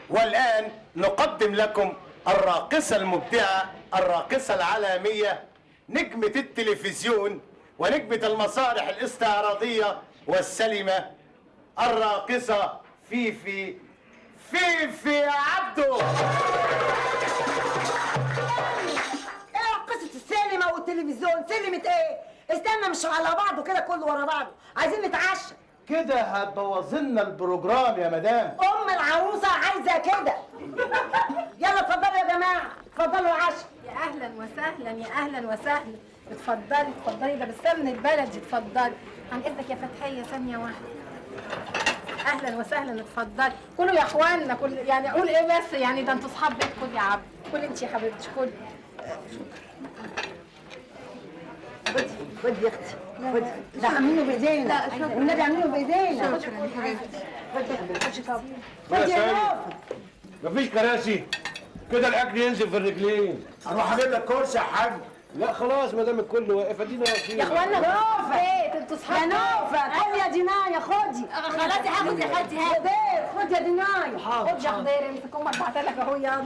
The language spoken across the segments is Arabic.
والآن نقدم لكم الراقصة المبدعة، الراقصة العالمية، نجمة التلفزيون ونجمة المسارح الاستعراضية والسلمة، الراقصة فيفي عبده. ايه قصة السينما والتلفزيون؟ سينما ايه؟ استنى، مش على بعضه كده كله ورا بعضه، عايزين نتعشى. كده هتبوظ لنا البروجرام يا مدام. ام العروسة عايزة كده. يلا اتفضلوا يا جماعة، اتفضلوا العشاء. يا اهلا وسهلا، يا اهلا وسهلا. اتفضلي اتفضلي، ده بالسمن البلدي. اتفضلي عن اذنك يا فتحيه، ثانيه واحده. اهلا وسهلا، اتفضلي. كلوا يا اخوانا، كل يعني اقول ايه بس، يعني ده انتوا اصحاب بيت. كل يا عبد، كل انت يا حبيبتي، كل. خدي يا اختي، خدي. ده عاملينه بايدينا، والنبي عاملينه بايدينا. شكرا يا حبيبتي. خدي يا نوفل. مفيش كراسي كده، الاكل ينزل في الرجلين. اروح اجيب لك كرسي يا حاج. لا خلاص، ما دام الكل واقف ادينا واقفين. يا اخوانا نوفل. بيت، انتوا اصحاب يا نوفل، خدي يا دينايا، خدي. خلاص هاخد يا خالتي، هات. خدي يا دينايا. خد يا خضير، امسك امك بعت لك اهو، يلا.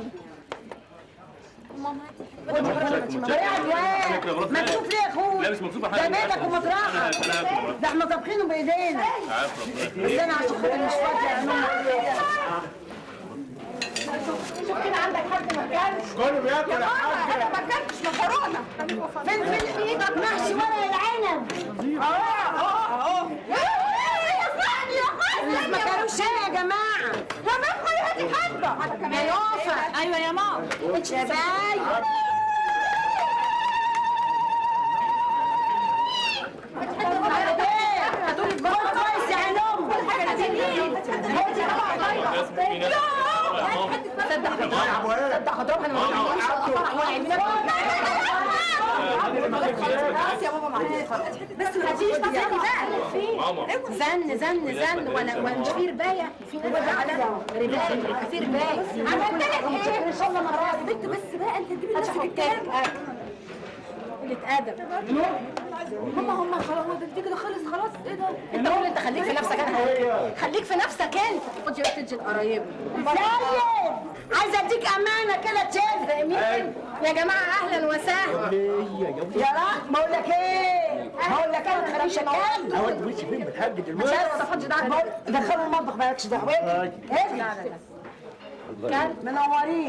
ماما مكتوب ليه يا اخويا؟ لا مش مكتوبة حاجة. ده بيتك ومطرحك. ده احنا طابخينه بايدينا. بس انا عشان خاطر مش فاضيه يا ماما. شوف كده، عندك حد ما كانش؟ كله بياكل يا حاج. انا ما كانتش مكرونه. فين في ايدك محشي ورق العنب. اهو ما كانوش ايه يا جماعه؟ يا ماما هاتي حبه. يا نوفل. ايوه يا ماما. يا باي. هاتولي خد كويس يا علوم. صدق هضربها انا، ما بعملش فرح ولا عيد ميلاد. خلاص يا بابا، معلش بس ما تجيش تزني بقى. زن ولا مش في ربايه، في ناس على ربايه، في ربايه. عملت لك ايه ان شاء الله مرات بنت، بس بقى انت تجيبي نفسك الكلام. قلة ادب. هم خلاص، هو ده كده خلص خلاص. ايه ده؟ انت قول، انت خليك في نفسك. انا خليك في نفسك انت. خدي بقى تدي القرايب. سيد، عايزه اديك امانه كده تشد. يا جماعه اهلا وسهلا. يا رب بقول لك ايه؟ بقول لك انا خليك شكال. اود وشي فين بتهدد مش الوقت؟ عارفه تفضي دعك. دخلوا المطبخ مالكش دعوه. لا لا لا. منورين.